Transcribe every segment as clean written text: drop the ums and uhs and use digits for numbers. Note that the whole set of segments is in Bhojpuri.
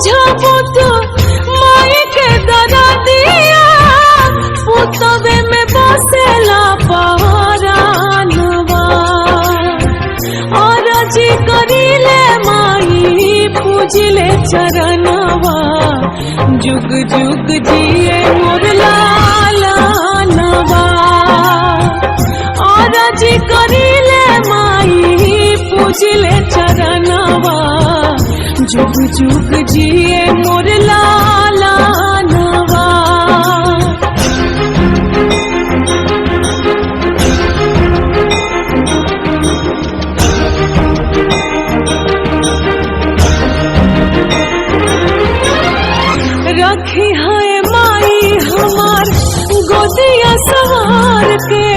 बुझबो तो माई के दरा दिया पुतबे में बसेला परानवा और जी करिले माई पूजिले चरणवा जुग जुग जिए मोर लालनवा और जी करिले माई पूजिले चरणवा जुग जुग जिए मोर लालनवा। रखी है माई हमार गोदिया सवार के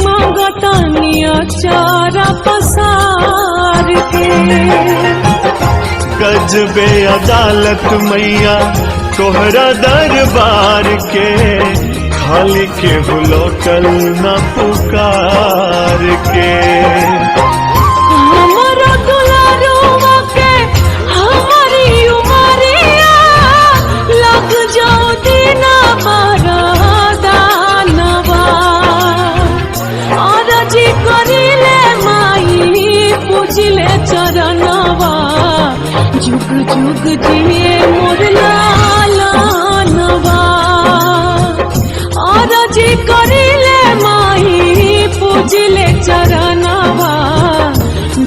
मांगतानिया चारा पसार के। गजबे अदालत मैया तोहरा दरबार के खाली के लौटल न पुकार के। हमारा दुलारुआ के हमारी उमरिया लग जाओ दीना दानवा और जी करिले माई पूजिले चरणवा जुग जुग जिए मोर लालनवा और जी करिले माई पूजिले चरणवा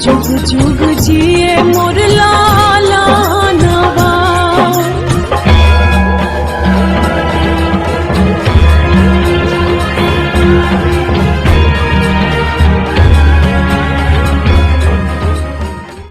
जुग जुग जिए मोर लालनवा।